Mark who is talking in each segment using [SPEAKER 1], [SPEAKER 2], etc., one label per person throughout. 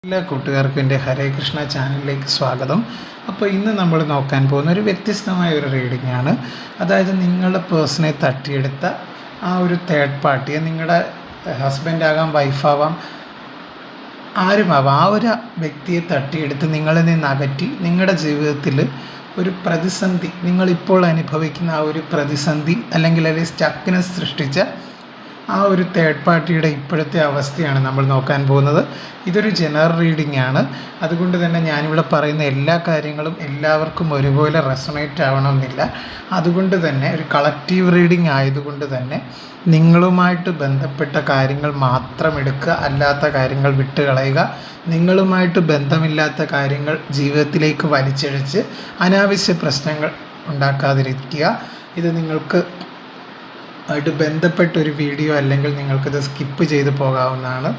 [SPEAKER 1] എല്ലാ കൂട്ടുകാർക്കും എൻ്റെ ഹരേ കൃഷ്ണ ചാനലിലേക്ക് സ്വാഗതം. അപ്പോൾ ഇന്ന് നമ്മൾ നോക്കാൻ പോകുന്ന ഒരു വ്യത്യസ്തമായ ഒരു റീഡിംഗ് ആണ്. അതായത് നിങ്ങളുടെ പേഴ്സണെ തട്ടിയെടുത്ത ആ ഒരു തേർഡ് പാർട്ടിയെ, നിങ്ങളുടെ ഹസ്ബൻഡാകാം, വൈഫാവാം, ആരുമാവാം, ആ ഒരു വ്യക്തിയെ തട്ടിയെടുത്ത് നിങ്ങളിൽ നിന്ന് അകറ്റി നിങ്ങളുടെ ജീവിതത്തിൽ ഒരു പ്രതിസന്ധി, നിങ്ങളിപ്പോൾ അനുഭവിക്കുന്ന ആ ഒരു പ്രതിസന്ധി അല്ലെങ്കിൽ സ്റ്റക്നെസ് സൃഷ്ടിച്ച ആ ഒരു തേർഡ് പാർട്ടിയുടെ ഇപ്പോഴത്തെ അവസ്ഥയാണ് നമ്മൾ നോക്കാൻ പോകുന്നത്. ഇതൊരു ജനറൽ റീഡിംഗ് ആണ്. അതുകൊണ്ട് തന്നെ ഞാനിവിടെ പറയുന്ന എല്ലാ കാര്യങ്ങളും എല്ലാവർക്കും ഒരുപോലെ റെസൊണേറ്റ് ആവണമെന്നില്ല. അതുകൊണ്ട് തന്നെ ഒരു കളക്റ്റീവ് റീഡിംഗ് ആയതുകൊണ്ട് തന്നെ നിങ്ങളുമായിട്ട് ബന്ധപ്പെട്ട കാര്യങ്ങൾ മാത്രം എടുക്കുക, അല്ലാത്ത കാര്യങ്ങൾ വിട്ടുകളയുക. നിങ്ങളുമായിട്ട് ബന്ധമില്ലാത്ത കാര്യങ്ങൾ ജീവിതത്തിലേക്ക് വലിച്ചഴിച്ച് അനാവശ്യ പ്രശ്നങ്ങൾ ഉണ്ടാക്കാതിരിക്കുക. ഇത് നിങ്ങൾക്ക് ആയിട്ട് ബന്ധപ്പെട്ടൊരു വീഡിയോ അല്ലെങ്കിൽ നിങ്ങൾക്കിത് സ്കിപ്പ് ചെയ്ത് പോകാവുന്നതാണ്.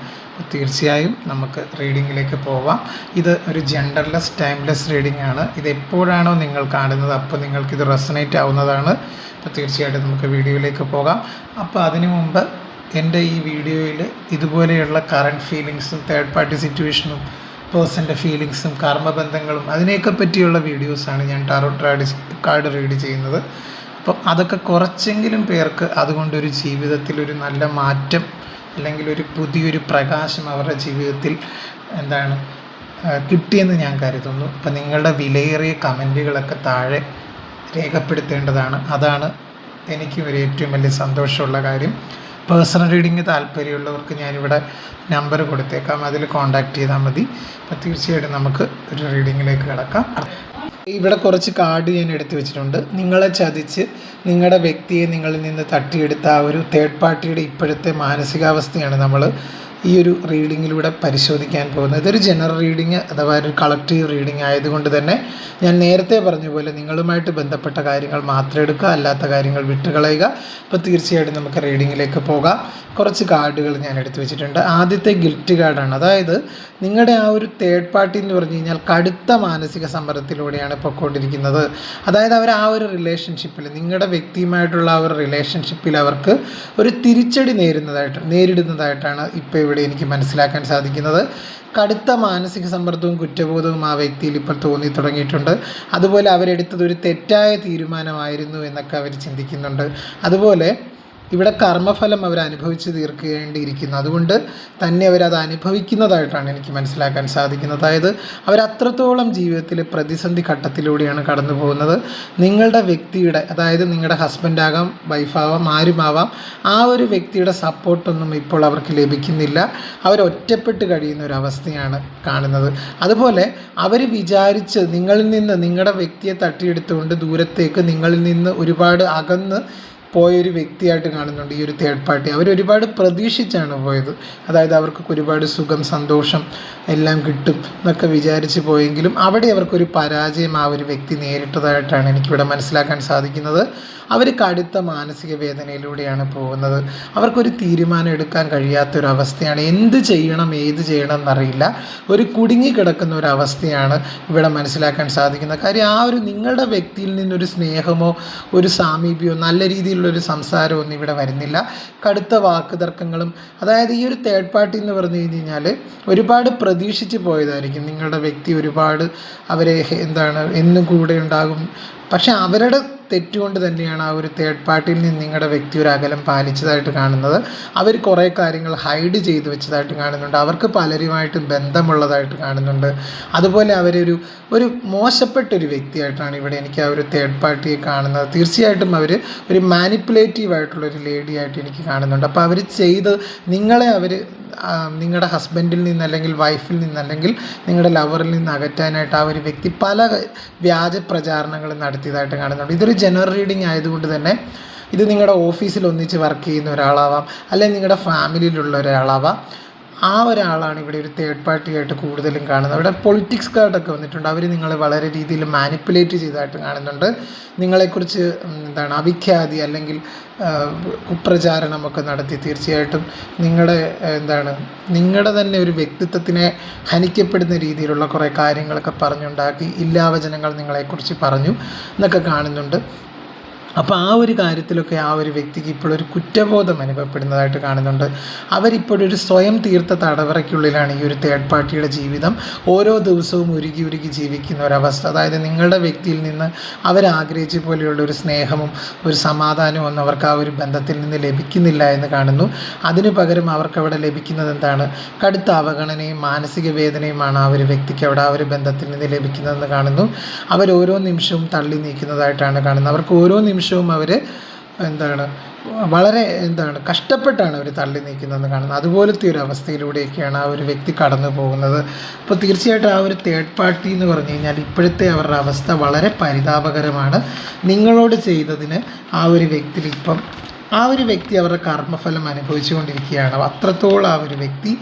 [SPEAKER 1] തീർച്ചയായും നമുക്ക് റീഡിങ്ങിലേക്ക് പോവാം. ഇത് ഒരു ജെൻഡർലെസ് ടൈംലെസ് റീഡിംഗ് ആണ്. ഇത് എപ്പോഴാണോ നിങ്ങൾ കാണുന്നത് അപ്പോൾ നിങ്ങൾക്കിത് റെസൊണേറ്റ് ആവുന്നതാണ്. അപ്പോൾ തീർച്ചയായിട്ടും നമുക്ക് വീഡിയോയിലേക്ക് പോകാം. അപ്പോൾ അതിനു മുമ്പ് എൻ്റെ ഈ വീഡിയോയിൽ ഇതുപോലെയുള്ള കറണ്ട് ഫീലിങ്സും തേർഡ് പാർട്ടി സിറ്റുവേഷനും പേഴ്സൻ്റെ ഫീലിങ്സും കർമ്മബന്ധങ്ങളും അതിനെയൊക്കെ പറ്റിയുള്ള വീഡിയോസാണ് ഞാൻ ടാറോ കാർഡ് റീഡ് ചെയ്യുന്നത്. അപ്പം അതൊക്കെ കുറച്ചെങ്കിലും പേർക്ക് അതുകൊണ്ടൊരു ജീവിതത്തിലൊരു നല്ല മാറ്റം അല്ലെങ്കിൽ ഒരു പുതിയൊരു പ്രകാശം അവരുടെ ജീവിതത്തിൽ കിട്ടിയെന്ന് ഞാൻ കരുതുന്നു. അപ്പം നിങ്ങളുടെ വിലയേറിയ കമൻറ്റുകളൊക്കെ താഴെ രേഖപ്പെടുത്തേണ്ടതാണ്. അതാണ് എനിക്കും ഒരു ഏറ്റവും വലിയ സന്തോഷമുള്ള കാര്യം. പേഴ്സണൽ റീഡിങ് താല്പര്യമുള്ളവർക്ക് ഞാനിവിടെ നമ്പർ കൊടുത്തേക്കാം, അതിൽ കോൺടാക്റ്റ് ചെയ്താൽ മതി. അപ്പോൾ തീർച്ചയായിട്ടും നമുക്ക് ഒരു റീഡിങ്ങിലേക്ക് കിടക്കാം. ഇവിടെ കുറച്ച് കാർഡ് ഞാൻ എടുത്തു വെച്ചിട്ടുണ്ട്. നിങ്ങളെ ചതിച്ച് നിങ്ങളുടെ വ്യക്തിയെ നിങ്ങളിൽ നിന്ന് തട്ടിയെടുത്ത ആ ഒരു തേർഡ് പാർട്ടിയുടെ ഇപ്പോഴത്തെ മാനസികാവസ്ഥയാണ് നമ്മൾ ഈ ഒരു റീഡിങ്ങിലൂടെ പരിശോധിക്കാൻ പോകുന്നത്. ഇതൊരു ജനറൽ റീഡിങ് അഥവാ ഒരു കളക്റ്റീവ് റീഡിങ് ആയതുകൊണ്ട് തന്നെ ഞാൻ നേരത്തെ പറഞ്ഞ പോലെ നിങ്ങളുമായിട്ട് ബന്ധപ്പെട്ട കാര്യങ്ങൾ മാത്രം എടുക്കുക, അല്ലാത്ത കാര്യങ്ങൾ വിട്ടുകളയുക. അപ്പോൾ തീർച്ചയായിട്ടും നമുക്ക് റീഡിങ്ങിലേക്ക് പോകാം. കുറച്ച് കാർഡുകൾ ഞാൻ എടുത്തു വെച്ചിട്ടുണ്ട്. ആദ്യത്തെ ഗിൽറ്റ് കാർഡാണ്. അതായത് നിങ്ങളുടെ ആ ഒരു തേർഡ് പാർട്ടി എന്ന് പറഞ്ഞു കഴിഞ്ഞാൽ കടുത്ത മാനസിക സമ്മർദ്ദത്തിലൂടെയാണ് പൊയ്ക്കൊണ്ടിരിക്കുന്നത്. അതായത് അവർ ആ ഒരു റിലേഷൻഷിപ്പിൽ, നിങ്ങളുടെ വ്യക്തിയുമായിട്ടുള്ള ആ ഒരു റിലേഷൻഷിപ്പിൽ അവർക്ക് ഒരു തിരിച്ചടി നേരിടുന്നതായിട്ടാണ് ഇപ്പോൾ ഇവിടെ എനിക്ക് മനസ്സിലാക്കാൻ സാധിക്കുന്നത്. കടുത്ത മാനസിക സമ്മർദ്ദവും കുറ്റബോധവും ആ വ്യക്തിയിൽ ഇപ്പോൾ തോന്നി തുടങ്ങിയിട്ടുണ്ട്. അതുപോലെ അവരെടുത്തത് ഒരു തെറ്റായ തീരുമാനമായിരുന്നു എന്നൊക്കെ അവർ ചിന്തിക്കുന്നുണ്ട്. അതുപോലെ ഇവിടെ കർമ്മഫലം അവർ അനുഭവിച്ച് തീർക്കേണ്ടിയിരിക്കുന്നു. അതുകൊണ്ട് തന്നെ അവരത് അനുഭവിക്കുന്നതായിട്ടാണ് എനിക്ക് മനസ്സിലാക്കാൻ സാധിക്കുന്നത്. അതായത് അവരത്രത്തോളം ജീവിതത്തിൽ പ്രതിസന്ധി ഘട്ടത്തിലൂടെയാണ് കടന്നു പോകുന്നത്. നിങ്ങളുടെ വ്യക്തിയുടെ, അതായത് നിങ്ങളുടെ ഹസ്ബൻഡാകാം, വൈഫാവാം, ആരുമാവാം, ആ ഒരു വ്യക്തിയുടെ സപ്പോർട്ടൊന്നും ഇപ്പോൾ അവർക്ക് ലഭിക്കുന്നില്ല. അവരൊറ്റപ്പെട്ട് കഴിയുന്ന ഒരു അവസ്ഥയാണ് കാണുന്നത്. അതുപോലെ അവർ വിചാരിച്ച് നിങ്ങളിൽ നിന്ന്, നിങ്ങളുടെ വ്യക്തിയെ തട്ടിയെടുത്തുകൊണ്ട് ദൂരത്തേക്ക് നിങ്ങളിൽ നിന്ന് ഒരുപാട് അകന്ന് പോയൊരു വ്യക്തിയായിട്ട് കാണുന്നുണ്ട് ഈ ഒരു തേർഡ് പാർട്ടി. അവരൊരുപാട് പ്രതീക്ഷിച്ചാണ് പോയത്. അതായത് അവർക്ക് ഒരുപാട് സുഖം, സന്തോഷം എല്ലാം കിട്ടും എന്നൊക്കെ വിചാരിച്ച് പോയെങ്കിലും അവിടെ അവർക്കൊരു പരാജയം ആ ഒരു വ്യക്തി നേരിട്ടതായിട്ടാണ് എനിക്കിവിടെ മനസ്സിലാക്കാൻ സാധിക്കുന്നത്. അവർ കടുത്ത മാനസിക വേദനയിലൂടെയാണ് പോകുന്നത്. അവർക്കൊരു തീരുമാനം എടുക്കാൻ കഴിയാത്തൊരവസ്ഥയാണ്. എന്ത് ചെയ്യണം, ഏത് ചെയ്യണം എന്നറിയില്ല. ഒരു കുടുങ്ങിക്കിടക്കുന്ന ഒരു അവസ്ഥയാണ് ഇവിടെ മനസ്സിലാക്കാൻ സാധിക്കുന്നത്. കാര്യം ആ ഒരു നിങ്ങളുടെ വ്യക്തിയിൽ നിന്നൊരു സ്നേഹമോ ഒരു സാമീപ്യമോ നല്ല രീതിയിലുള്ളൊരു സംസാരമോ ഒന്നും ഇവിടെ വരുന്നില്ല. കടുത്ത വാക്കുതർക്കങ്ങളും. അതായത് ഈ ഒരു തേർഡ് പാർട്ടി എന്ന് പറഞ്ഞു കഴിഞ്ഞാൽ ഒരുപാട് പ്രതീക്ഷിച്ച് പോയതായിരിക്കും. നിങ്ങളുടെ വ്യക്തി ഒരുപാട് അവരെ എന്നും കൂടെ ഉണ്ടാകും. പക്ഷേ അവരുടെ തെറ്റുകൊണ്ട് തന്നെയാണ് ആ ഒരു തേർഡ് പാർട്ടിയിൽ നിന്ന് നിങ്ങളുടെ വ്യക്തി ഒരു അകലം പാലിച്ചതായിട്ട് കാണുന്നത്. അവർ കുറേ കാര്യങ്ങൾ ഹൈഡ് ചെയ്ത് വെച്ചതായിട്ട് കാണുന്നുണ്ട്. അവർക്ക് പലരുമായിട്ടും ബന്ധമുള്ളതായിട്ട് കാണുന്നുണ്ട്. അതുപോലെ ഒരു മോശപ്പെട്ടൊരു വ്യക്തിയായിട്ടാണ് ഇവിടെ എനിക്ക് ആ ഒരു തേർഡ് പാർട്ടിയെ കാണുന്നത്. തീർച്ചയായിട്ടും അവർ ഒരു മാനിപ്പുലേറ്റീവായിട്ടുള്ളൊരു ലേഡിയായിട്ട് എനിക്ക് കാണുന്നുണ്ട്. അപ്പോൾ അവർ നിങ്ങളുടെ ഹസ്ബൻഡിൽ നിന്ന് അല്ലെങ്കിൽ വൈഫിൽ നിന്ന് അല്ലെങ്കിൽ നിങ്ങളുടെ ലവറിൽ നിന്ന് അകറ്റാനായിട്ട് ആ ഒരു വ്യക്തി പല വ്യാജ പ്രചാരണങ്ങളും നടത്തിയതായിട്ട് കാണുന്നുണ്ട്. ഇതൊരു ജനറൽ റീഡിംഗ് ആയതുകൊണ്ട് തന്നെ ഇത് നിങ്ങളുടെ ഓഫീസിൽ ഒന്നിച്ച് വർക്ക് ചെയ്യുന്ന ഒരാളാവാം, അല്ലെങ്കിൽ നിങ്ങളുടെ ഫാമിലിയിലുള്ള ഒരാളാവാം. ആ ഒരാളാണ് ഇവിടെ ഒരു തേർഡ് പാർട്ടിയായിട്ട് കൂടുതലും കാണുന്നത്. അവിടെ പൊളിറ്റിക്സ് കാർഡൊക്കെ വന്നിട്ടുണ്ട്. അവർ നിങ്ങളെ വളരെ രീതിയിൽ മാനിപ്പുലേറ്റ് ചെയ്തതായിട്ട് കാണുന്നുണ്ട്. നിങ്ങളെക്കുറിച്ച് അവിഖ്യാതി അല്ലെങ്കിൽ കുപ്രചാരണമൊക്കെ നടത്തി തീർച്ചയായിട്ടും നിങ്ങളുടെ തന്നെ ഒരു വ്യക്തിത്വത്തിനെ ഹനിക്കപ്പെടുന്ന രീതിയിലുള്ള കുറേ കാര്യങ്ങളൊക്കെ പറഞ്ഞുണ്ടാക്കി ഇല്ലാവചനങ്ങൾ നിങ്ങളെക്കുറിച്ച് പറഞ്ഞു എന്നൊക്കെ കാണുന്നുണ്ട്. അപ്പോൾ ആ ഒരു കാര്യത്തിലൊക്കെ ആ ഒരു വ്യക്തിക്ക് ഇപ്പോഴൊരു കുറ്റബോധം അനുഭവപ്പെടുന്നതായിട്ട് കാണുന്നുണ്ട്. അവരിപ്പോഴൊരു സ്വയം തീർത്ത തടവറയ്ക്കുള്ളിലാണ് ഈ ഒരു തേർഡ് പാർട്ടിയുടെ ജീവിതം. ഓരോ ദിവസവും ഉരുകി ഉരുകി ജീവിക്കുന്ന ഒരവസ്ഥ. അതായത് നിങ്ങളുടെ വ്യക്തിയിൽ നിന്ന് അവരാഗ്രഹിച്ച പോലെയുള്ള ഒരു സ്നേഹവും ഒരു സമാധാനവും ഒന്നും അവർക്ക് ആ ഒരു ബന്ധത്തിൽ നിന്ന് ലഭിക്കുന്നില്ല എന്ന് കാണുന്നു. അതിനു പകരം അവർക്ക് അവിടെ ലഭിക്കുന്നത് എന്താണ്? കടുത്ത അവഗണനയും മാനസിക വേദനയുമാണ് ആ ഒരു വ്യക്തിക്ക് അവിടെ ആ ഒരു ബന്ധത്തിൽ നിന്ന് ലഭിക്കുന്നതെന്ന് കാണുന്നു. അവരോരോ നിമിഷവും തള്ളി നീക്കുന്നതായിട്ടാണ് കാണുന്നത്. അവർക്ക് ഓരോ നിമിഷവും അവർ വളരെ കഷ്ടപ്പെട്ടാണ് അവർ തള്ളി നീക്കുന്നതെന്ന് കാണുന്നത്. അതുപോലത്തെ ഒരു അവസ്ഥയിലൂടെയൊക്കെയാണ് ആ ഒരു വ്യക്തി കടന്നു പോകുന്നത്. അപ്പോൾ തീർച്ചയായിട്ടും ആ ഒരു തേർഡ് പാർട്ടി എന്ന് പറഞ്ഞു കഴിഞ്ഞാൽ ഇപ്പോഴത്തെ അവരുടെ അവസ്ഥ വളരെ പരിതാപകരമാണ്. നിങ്ങളോട് ചെയ്തതിന് ആ ഒരു വ്യക്തി അവരുടെ കർമ്മഫലം അനുഭവിച്ചുകൊണ്ടിരിക്കുകയാണ്. അത്രത്തോളം ആ ഒരു വ്യക്തി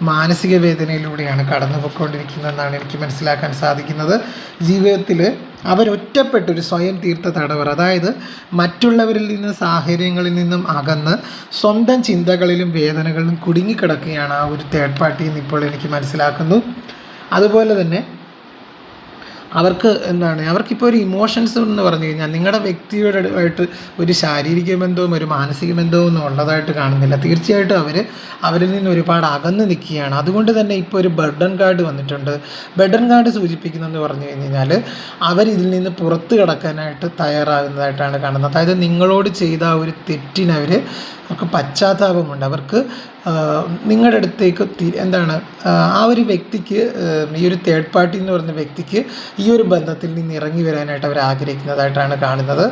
[SPEAKER 1] മാനസിക വേദനയിലൂടെയാണ് കടന്നു പോയിക്കൊണ്ടിരിക്കുന്നതെന്നാണ് എനിക്ക് മനസ്സിലാക്കാൻ സാധിക്കുന്നത്. ജീവിതത്തിൽ അവരൊറ്റപ്പെട്ടൊരു സ്വയം തീർത്ത തടവറ, അതായത് മറ്റുള്ളവരിൽ നിന്ന് സാഹചര്യങ്ങളിൽ നിന്നും അകന്ന് സ്വന്തം ചിന്തകളിലും വേദനകളിലും കുടുങ്ങിക്കിടക്കുകയാണ് ആ ഒരു തേർഡ് പാർട്ടി എന്ന് ഇപ്പോൾ എനിക്ക് മനസ്സിലാക്കുന്നു. അതുപോലെ തന്നെ അവർക്കിപ്പോൾ ഒരു ഇമോഷൻസ് എന്ന് പറഞ്ഞു കഴിഞ്ഞാൽ നിങ്ങളുടെ വ്യക്തിയോടായിട്ട് ഒരു ശാരീരിക ബന്ധവും ഒരു മാനസിക ബന്ധവും ഒന്നും ഉള്ളതായിട്ട് കാണുന്നില്ല. തീർച്ചയായിട്ടും അവരിൽ നിന്ന് ഒരുപാട് അകന്ന് നിൽക്കുകയാണ്. അതുകൊണ്ട് തന്നെ ഇപ്പോൾ ഒരു ബർഡൻ കാർഡ് വന്നിട്ടുണ്ട്. ബർഡൻ കാർഡ് സൂചിപ്പിക്കുന്നതെന്ന് പറഞ്ഞു കഴിഞ്ഞാൽ അവരിതിൽ നിന്ന് പുറത്ത് കടക്കാനായിട്ട് തയ്യാറാകുന്നതായിട്ടാണ് കാണുന്നത്. അതായത് നിങ്ങളോട് ചെയ്ത ആ ഒരു തെറ്റിന് അവർക്ക് പശ്ചാത്താപമുണ്ട്. അവർക്ക് നിങ്ങളുടെ അടുത്തേക്ക് ആ ഒരു വ്യക്തിക്ക്, ഈ ഒരു തേർഡ് പാർട്ടി എന്ന് പറയുന്ന വ്യക്തിക്ക് ഈ ഒരു ബന്ധത്തിൽ നിന്ന് ഇറങ്ങി വരാനായിട്ട് അവർ ആഗ്രഹിക്കുന്നതായിട്ടാണ് കാണുന്നത്.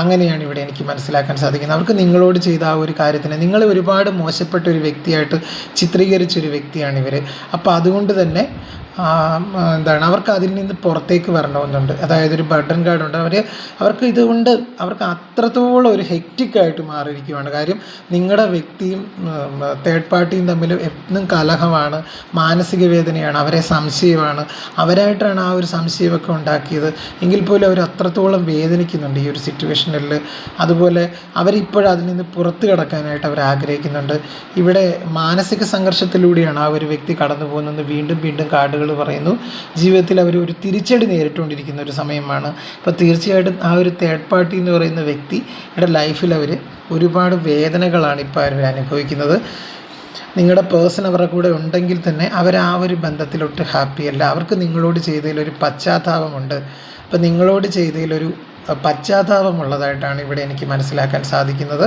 [SPEAKER 1] അങ്ങനെയാണ് ഇവിടെ എനിക്ക് മനസ്സിലാക്കാൻ സാധിക്കുന്നത്. അവർക്ക് നിങ്ങളോട് ചെയ്ത ആ ഒരു കാര്യത്തിന് നിങ്ങൾ ഒരുപാട് മോശപ്പെട്ട ഒരു വ്യക്തിയായിട്ട് ചിത്രീകരിച്ചൊരു വ്യക്തിയാണ് ഇവർ. അപ്പോൾ അതുകൊണ്ട് തന്നെ അവർക്ക് അതിൽ നിന്ന് പുറത്തേക്ക് വരണമെന്നുണ്ട്. അതായത് ഒരു ബർഡൻ കാർഡുണ്ട്. അവർക്ക് ഇതുകൊണ്ട് അവർക്ക് അത്രത്തോളം ഒരു ഹെക്റ്റിക്കായിട്ട് മാറിയിരിക്കുകയാണ്. കാര്യം നിങ്ങളുടെ വ്യക്തിയും തേർഡ് പാർട്ടിയും തമ്മിൽ എന്നും കലഹമാണ്, മാനസിക വേദനയാണ്, അവരെ സംശയമാണ്, അവരായിട്ടാണ് ആ ഒരു സംശയമൊക്കെ ഉണ്ടാക്കിയത്. എങ്കിൽ പോലും അവർ അത്രത്തോളം വേദനിക്കുന്നുണ്ട് ഈ ഒരു സിറ്റുവേഷനിൽ. അതുപോലെ അവരിപ്പോഴും അതിൽ നിന്ന് പുറത്ത് കടക്കാനായിട്ട് അവർ ആഗ്രഹിക്കുന്നുണ്ട്. ഇവിടെ മാനസിക സംഘർഷത്തിലൂടെയാണ് ആ ഒരു വ്യക്തി കടന്നു പോകുന്നത്. വീണ്ടും വീണ്ടും കാർഡുകൾ പറയുന്നു ജീവിതത്തിൽ അവർ ഒരു തിരിച്ചടി നേരിട്ടുകൊണ്ടിരിക്കുന്ന ഒരു സമയമാണ്. അപ്പോൾ തീർച്ചയായിട്ടും ആ ഒരു തേർഡ് പാർട്ടി എന്ന് പറയുന്ന വ്യക്തിയുടെ ലൈഫിൽ അവർ ഒരുപാട് വേദനകളാണ് ഇപ്പോൾ അവർ അനുഭവിക്കുന്നത്. നിങ്ങളുടെ പേഴ്സൺ അവരുടെ കൂടെ ഉണ്ടെങ്കിൽ തന്നെ അവർ ആ ഒരു ബന്ധത്തിലൊട്ട് ഹാപ്പിയല്ല. അവർക്ക് നിങ്ങളോട് ചെയ്തതിലൊരു പശ്ചാത്താപമുണ്ട്. അപ്പോൾ നിങ്ങളോട് ചെയ്തതിലൊരു പശ്ചാത്താപമുള്ളതായിട്ടാണ് ഇവിടെ എനിക്ക് മനസ്സിലാക്കാൻ സാധിക്കുന്നത്.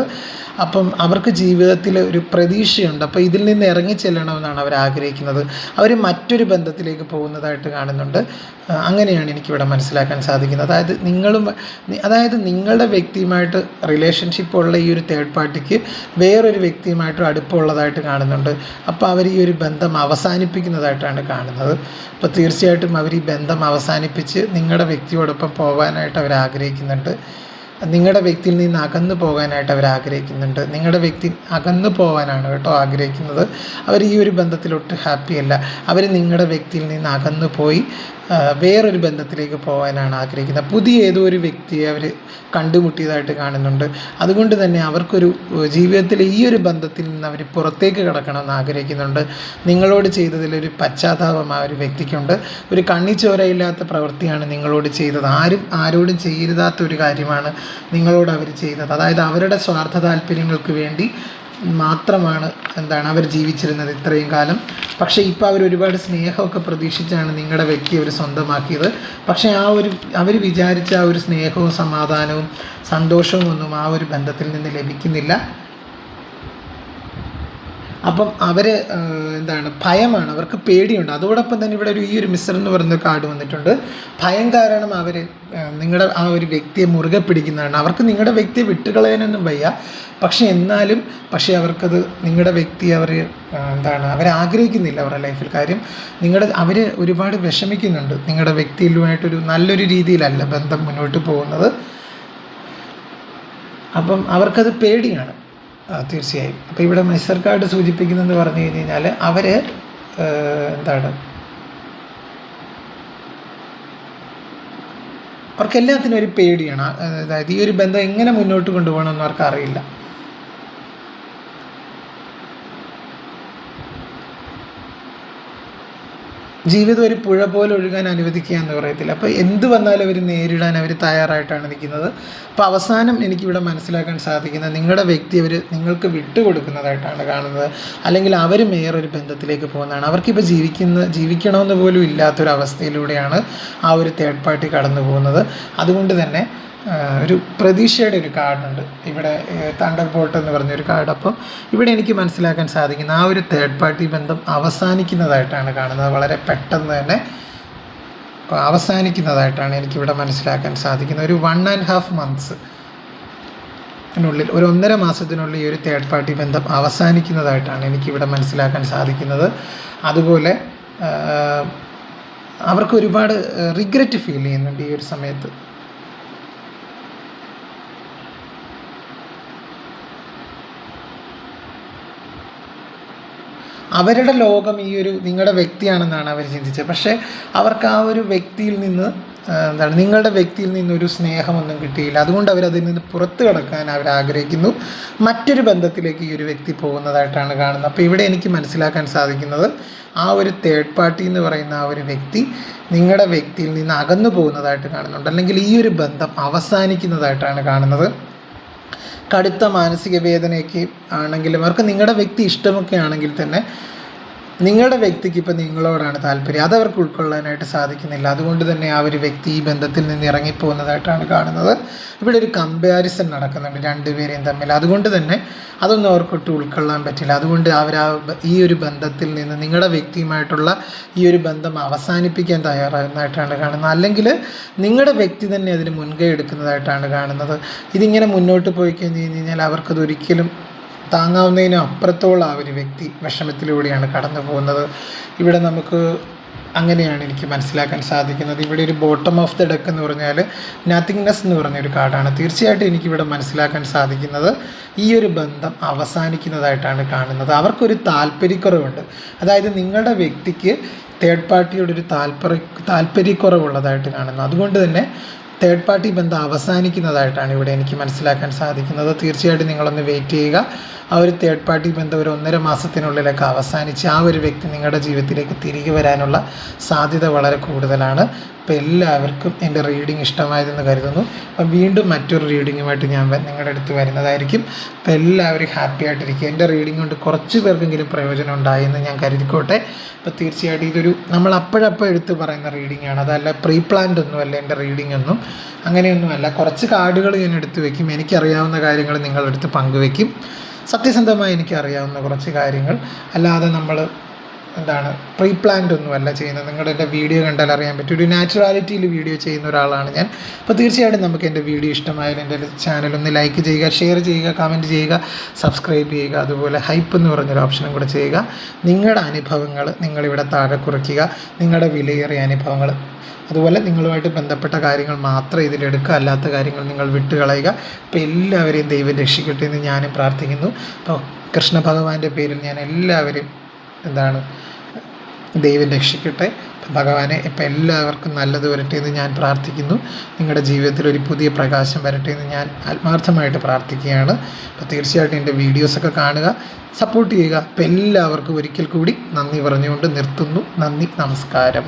[SPEAKER 1] അപ്പം അവർക്ക് ജീവിതത്തിൽ ഒരു പ്രതീക്ഷയുണ്ട്. അപ്പോൾ ഇതിൽ നിന്ന് ഇറങ്ങിച്ചെല്ലണമെന്നാണ് അവർ ആഗ്രഹിക്കുന്നത്. അവർ മറ്റൊരു ബന്ധത്തിലേക്ക് പോകുന്നതായിട്ട് കാണുന്നുണ്ട്. അങ്ങനെയാണ് എനിക്കിവിടെ മനസ്സിലാക്കാൻ സാധിക്കുന്നത്. അതായത് നിങ്ങളുടെ വ്യക്തിയുമായിട്ട് റിലേഷൻഷിപ്പുള്ള ഈ ഒരു തേർഡ് പാർട്ടിക്ക് വേറൊരു വ്യക്തിയുമായിട്ടും അടുപ്പമുള്ളതായിട്ട് കാണുന്നുണ്ട്. അപ്പോൾ അവർ ഈ ഒരു ബന്ധം അവസാനിപ്പിക്കുന്നതായിട്ടാണ് കാണുന്നത്. അപ്പോൾ തീർച്ചയായിട്ടും അവർ ഈ ബന്ധം അവസാനിപ്പിച്ച് നിങ്ങളുടെ വ്യക്തിയോടൊപ്പം പോകാനായിട്ട് അവർ ആഗ്രഹിക്കുന്നുണ്ട്. നിങ്ങളുടെ വ്യക്തിയിൽ നിന്ന് അകന്നു പോകാനായിട്ട് അവർ ആഗ്രഹിക്കുന്നുണ്ട്. നിങ്ങളുടെ വ്യക്തി അകന്നു പോകാനാണ് ആഗ്രഹിക്കുന്നത്. അവർ ഈ ഒരു ബന്ധത്തിലൊട്ട് ഹാപ്പിയല്ല. അവർ നിങ്ങളുടെ വ്യക്തിയിൽ നിന്ന് അകന്നു പോയി വേറൊരു ബന്ധത്തിലേക്ക് പോകാനാണ് ആഗ്രഹിക്കുന്നത്. പുതിയ ഏതോ ഒരു വ്യക്തിയെ അവർ കണ്ടുമുട്ടിയതായിട്ട് കാണുന്നുണ്ട്. അതുകൊണ്ട് തന്നെ അവർക്കൊരു ജീവിതത്തിലെ ഈ ഒരു ബന്ധത്തിൽ നിന്ന് അവർ പുറത്തേക്ക് കടക്കണമെന്ന് ആഗ്രഹിക്കുന്നുണ്ട്. നിങ്ങളോട് ചെയ്തതിലൊരു പശ്ചാത്താപം ആ ഒരു വ്യക്തിക്കുണ്ട്. ഒരു കണ്ണിച്ചോരയില്ലാത്ത പ്രവൃത്തിയാണ് നിങ്ങളോട് ചെയ്തത്. ആരോടും ചെയ്യരുതാത്തൊരു കാര്യമാണ് നിങ്ങളോട് അവർ ചെയ്തത്. അതായത് അവരുടെ സ്വാർത്ഥ താല്പര്യങ്ങൾക്ക് വേണ്ടി മാത്രമാണ് അവർ ജീവിച്ചിരുന്നത് ഇത്രയും കാലം. പക്ഷേ ഇപ്പോൾ അവർ ഒരുപാട് സ്നേഹമൊക്കെ പ്രതീക്ഷിച്ചാണ് നിങ്ങളുടെ വ്യക്തി അവർ സ്വന്തമാക്കിയത്. പക്ഷേ അവർ വിചാരിച്ച ആ ഒരു സ്നേഹവും സമാധാനവും സന്തോഷവും ഒന്നും ആ ഒരു ബന്ധത്തിൽ നിന്ന് ലഭിക്കുന്നില്ല. അപ്പം ഭയമാണ്, അവർക്ക് പേടിയുണ്ട്. അതോടൊപ്പം തന്നെ ഇവിടെ ഈ ഒരു മിസ്റ്റർ എന്ന് പറയുന്ന കാർഡ് വന്നിട്ടുണ്ട്. ഭയം കാരണം അവർ നിങ്ങളുടെ ആ ഒരു വ്യക്തിയെ മുറുകെ പിടിക്കുന്നതാണ്. അവർക്ക് നിങ്ങളുടെ വ്യക്തിയെ വിട്ടുകളയാനൊന്നും വയ്യ. പക്ഷേ അവർക്കത് നിങ്ങളുടെ വ്യക്തി അവരാഗ്രഹിക്കുന്നില്ല അവരുടെ ലൈഫിൽ. കാര്യം അവർ ഒരുപാട് വിഷമിക്കുന്നുണ്ട്. നിങ്ങളുടെ വ്യക്തിയിലുമായിട്ടൊരു നല്ലൊരു രീതിയിലല്ല ബന്ധം മുന്നോട്ട് പോകുന്നത്. അപ്പം അവർക്കത് പേടിയാണ് തീർച്ചയായും. അപ്പോൾ ഇവിടെ മിസ്റ്റർ കാർഡ് സൂചിപ്പിക്കുന്നതെന്ന് പറഞ്ഞു കഴിഞ്ഞാൽ അവർക്കെല്ലാത്തിനും ഒരു പേടിയാണ്. അതായത് ഈ ഒരു ബന്ധം എങ്ങനെ മുന്നോട്ട് കൊണ്ടുപോകണമെന്ന് അവർക്ക് അറിയില്ല. ജീവിതം ഒരു പുഴ പോലെ ഒഴുകാൻ അനുവദിക്കുക എന്ന് പറയത്തില്ല. അപ്പോൾ എന്ത് വന്നാലും അവർ നേരിടാൻ അവർ തയ്യാറായിട്ടാണ് നിൽക്കുന്നത്. അപ്പോൾ അവസാനം എനിക്കിവിടെ മനസ്സിലാക്കാൻ സാധിക്കുന്നത് നിങ്ങളുടെ വ്യക്തി അവർ നിങ്ങൾക്ക് വിട്ടുകൊടുക്കുന്നതായിട്ടാണ് കാണുന്നത്, അല്ലെങ്കിൽ അവർ വേറൊരു ബന്ധത്തിലേക്ക് പോകുന്നതാണ്. അവർക്കിപ്പോൾ ജീവിക്കണമെന്ന് പോലും ഇല്ലാത്തൊരവസ്ഥയിലൂടെയാണ് ആ ഒരു തേർഡ് പാർട്ടി കടന്നു പോകുന്നത്. അതുകൊണ്ട് തന്നെ ഒരു പ്രതീക്ഷയുടെ ഒരു കാർഡുണ്ട് ഇവിടെ, തണ്ടർ ബോൾട്ട് എന്ന് പറഞ്ഞൊരു കാർഡ്. അപ്പം ഇവിടെ എനിക്ക് മനസ്സിലാക്കാൻ സാധിക്കുന്ന ആ ഒരു തേർഡ് പാർട്ടി ബന്ധം അവസാനിക്കുന്നതായിട്ടാണ് കാണുന്നത്. വളരെ പെട്ടെന്ന് തന്നെ അവസാനിക്കുന്നതായിട്ടാണ് എനിക്കിവിടെ മനസ്സിലാക്കാൻ സാധിക്കുന്നത്. ഒരു 1.5 months ഒരു 1.5 മാസത്തിനുള്ളിൽ ഈ ഒരു തേർഡ് പാർട്ടി ബന്ധം അവസാനിക്കുന്നതായിട്ടാണ് എനിക്കിവിടെ മനസ്സിലാക്കാൻ സാധിക്കുന്നത്. അതുപോലെ അവർക്ക് ഒരുപാട് റിഗ്രറ്റ് ഫീൽ ചെയ്യുന്നുണ്ട് ഈ ഒരു സമയത്ത്. അവരുടെ ലോകം ഈ ഒരു നിങ്ങളുടെ വ്യക്തിയാണെന്നാണ് അവർ ചിന്തിച്ചത്. പക്ഷേ അവർക്ക് ആ ഒരു വ്യക്തിയിൽ നിന്ന് നിങ്ങളുടെ വ്യക്തിയിൽ നിന്നൊരു സ്നേഹമൊന്നും കിട്ടിയില്ല. അതുകൊണ്ട് അവരതിൽ നിന്ന് പുറത്ത് കടക്കാൻ അവർ ആഗ്രഹിക്കുന്നു. മറ്റൊരു ബന്ധത്തിലേക്ക് ഈ ഒരു വ്യക്തി പോകുന്നതായിട്ടാണ് കാണുന്നത്. അപ്പോൾ ഇവിടെ എനിക്ക് മനസ്സിലാക്കാൻ സാധിക്കുന്നത് ആ ഒരു തേർഡ് പാർട്ടി എന്ന് പറയുന്ന ആ ഒരു വ്യക്തി നിങ്ങളുടെ വ്യക്തിയിൽ നിന്ന് അകന്നു പോകുന്നതായിട്ട് കാണുന്നുണ്ട്, അല്ലെങ്കിൽ ഈ ഒരു ബന്ധം അവസാനിക്കുന്നതായിട്ടാണ് കാണുന്നത്. കടുത്ത മാനസിക വേദനയൊക്കെ ആണെങ്കിലും അവർക്ക് നിങ്ങളുടെ വ്യക്തി ഇഷ്ടമൊക്കെ ആണെങ്കിൽ തന്നെ നിങ്ങളുടെ വ്യക്തിക്ക് ഇപ്പോൾ നിങ്ങളോടാണ് താല്പര്യം, അതവർക്ക് ഉൾക്കൊള്ളാനായിട്ട് സാധിക്കുന്നില്ല. അതുകൊണ്ട് തന്നെ ആ ഒരു വ്യക്തി ഈ ബന്ധത്തിൽ നിന്ന് ഇറങ്ങിപ്പോകുന്നതായിട്ടാണ് കാണുന്നത്. ഇവിടെ ഒരു കമ്പാരിസൺ നടക്കുന്നുണ്ട് രണ്ടുപേരെയും തമ്മിൽ. അതുകൊണ്ട് തന്നെ അതൊന്നും അവർക്കൊട്ട് ഉൾക്കൊള്ളാൻ പറ്റില്ല. അതുകൊണ്ട് ഈ ഒരു ബന്ധത്തിൽ നിന്ന് നിങ്ങളുടെ വ്യക്തിയുമായിട്ടുള്ള ഈ ഒരു ബന്ധം അവസാനിപ്പിക്കാൻ തയ്യാറാകുന്നതായിട്ടാണ് കാണുന്നത്, അല്ലെങ്കിൽ നിങ്ങളുടെ വ്യക്തി തന്നെ അതിന് മുൻകൈ എടുക്കുന്നതായിട്ടാണ് കാണുന്നത്. ഇതിങ്ങനെ മുന്നോട്ട് പോയി കഴിഞ്ഞ് കഴിഞ്ഞാൽ അവർക്കതൊരിക്കലും താങ്ങാവുന്നതിനും അപ്പുറത്തോളം ആ ഒരു വ്യക്തി വിഷമത്തിലൂടെയാണ് കടന്നു പോകുന്നത്. ഇവിടെ നമുക്ക് അങ്ങനെയാണ് എനിക്ക് മനസ്സിലാക്കാൻ സാധിക്കുന്നത്. ഇവിടെ ഒരു ബോട്ടം ഓഫ് ദ ഡെക്ക് എന്ന് പറഞ്ഞാൽ നത്തിങ്നെസ് എന്ന് പറഞ്ഞൊരു കാർഡാണ്. തീർച്ചയായിട്ടും എനിക്കിവിടെ മനസ്സിലാക്കാൻ സാധിക്കുന്നത് ഈ ഒരു ബന്ധം അവസാനിക്കുന്നതായിട്ടാണ് കാണുന്നത്. അവർക്കൊരു താല്പര്യക്കുറവുണ്ട്. അതായത് നിങ്ങളുടെ വ്യക്തിക്ക് തേർഡ് പാർട്ടിയോടൊരു താല്പര്യക്കുറവുള്ളതായിട്ട് കാണുന്നു. അതുകൊണ്ട് തന്നെ തേർഡ് പാർട്ടി ബന്ധം അവസാനിക്കുന്നതായിട്ടാണ് ഇവിടെ എനിക്ക് മനസ്സിലാക്കാൻ സാധിക്കുന്നത്. തീർച്ചയായിട്ടും നിങ്ങളൊന്ന് വെയിറ്റ് ചെയ്യുക. ആ ഒരു തേർഡ് പാർട്ടി ബന്ധം ഒരു 1.5 മാസത്തിനുള്ളിലൊക്കെ അവസാനിച്ച് ആ ഒരു വ്യക്തി നിങ്ങളുടെ ജീവിതത്തിലേക്ക് തിരികെ വരാനുള്ള സാധ്യത വളരെ കൂടുതലാണ്. അപ്പോൾ എല്ലാവർക്കും എൻ്റെ റീഡിങ് ഇഷ്ടമായതെന്ന് കരുതുന്നു. അപ്പം വീണ്ടും മറ്റൊരു റീഡിങ്ങുമായിട്ട് ഞാൻ നിങ്ങളുടെ അടുത്ത് വരുന്നതായിരിക്കും. അപ്പോൾ എല്ലാവരും ഹാപ്പി ആയിട്ടിരിക്കുക. എൻ്റെ റീഡിങ് കൊണ്ട് കുറച്ച് പേർക്കെങ്കിലും പ്രയോജനം ഉണ്ടായെന്ന് ഞാൻ കരുതിക്കോട്ടെ. അപ്പോൾ തീർച്ചയായിട്ടും ഇതൊരു നമ്മൾ അപ്പോഴപ്പോൾ എടുത്ത് പറയുന്ന റീഡിംഗ് ആണ്, അതല്ല പ്രീ പ്ലാൻഡ് ഒന്നുമല്ല എൻ്റെ റീഡിംഗ് ഒന്നും, അങ്ങനെയൊന്നുമല്ല. കുറച്ച് കാർഡുകൾ ഞാൻ എടുത്ത് വയ്ക്കും, എനിക്കറിയാവുന്ന കാര്യങ്ങൾ നിങ്ങളുടെ അടുത്ത് പങ്കുവയ്ക്കും. സത്യസന്ധമായി എനിക്കറിയാവുന്ന കുറച്ച് കാര്യങ്ങൾ, അല്ലാതെ നമ്മൾ പ്രീ പ്ലാൻഡ് ഒന്നുമല്ല ചെയ്യുന്നത്. നിങ്ങളുടെ എൻ്റെ വീഡിയോ കണ്ടാൽ അറിയാൻ പറ്റും, ഒരു നാച്ചുറാലിറ്റിയിൽ വീഡിയോ ചെയ്യുന്ന ഒരാളാണ് ഞാൻ. അപ്പോൾ തീർച്ചയായിട്ടും നമുക്ക് എൻ്റെ വീഡിയോ ഇഷ്ടമായാലും എൻ്റെ ചാനലൊന്ന് ലൈക്ക് ചെയ്യുക, ഷെയർ ചെയ്യുക, കമൻറ്റ് ചെയ്യുക, സബ്സ്ക്രൈബ് ചെയ്യുക. അതുപോലെ ഹൈപ്പ് എന്ന് പറഞ്ഞൊരു ഓപ്ഷനും കൂടെ ചെയ്യുക. നിങ്ങളുടെ അനുഭവങ്ങൾ നിങ്ങളിവിടെ താഴെ കുറിക്കുക, നിങ്ങളുടെ വിലയേറിയ അനുഭവങ്ങൾ. അതുപോലെ നിങ്ങളുമായിട്ട് ബന്ധപ്പെട്ട കാര്യങ്ങൾ മാത്രം ഇതിലെടുക്കുക, അല്ലാത്ത കാര്യങ്ങൾ നിങ്ങൾ വിട്ടുകളയുക. അപ്പോൾ എല്ലാവരെയും ദൈവം രക്ഷിക്കട്ടെ എന്ന് ഞാനും പ്രാർത്ഥിക്കുന്നു. അപ്പോൾ കൃഷ്ണ ഭഗവാന്റെ പേരിൽ ഞാൻ എല്ലാവരും ദൈവം രക്ഷിക്കട്ടെ. ഭഗവാനെ ഇപ്പം എല്ലാവർക്കും നല്ലത് വരട്ടെ എന്ന് ഞാൻ പ്രാർത്ഥിക്കുന്നു. നിങ്ങളുടെ ജീവിതത്തിൽ ഒരു പുതിയ പ്രകാശം വരട്ടെ എന്ന് ഞാൻ ആത്മാർത്ഥമായിട്ട് പ്രാർത്ഥിക്കുകയാണ്. അപ്പോൾ തീർച്ചയായിട്ടും എൻ്റെ വീഡിയോസൊക്കെ കാണുക, സപ്പോർട്ട് ചെയ്യുക. അപ്പോൾ എല്ലാവർക്കും ഒരിക്കൽ കൂടി നന്ദി പറഞ്ഞുകൊണ്ട് നിർത്തുന്നു. നന്ദി, നമസ്കാരം.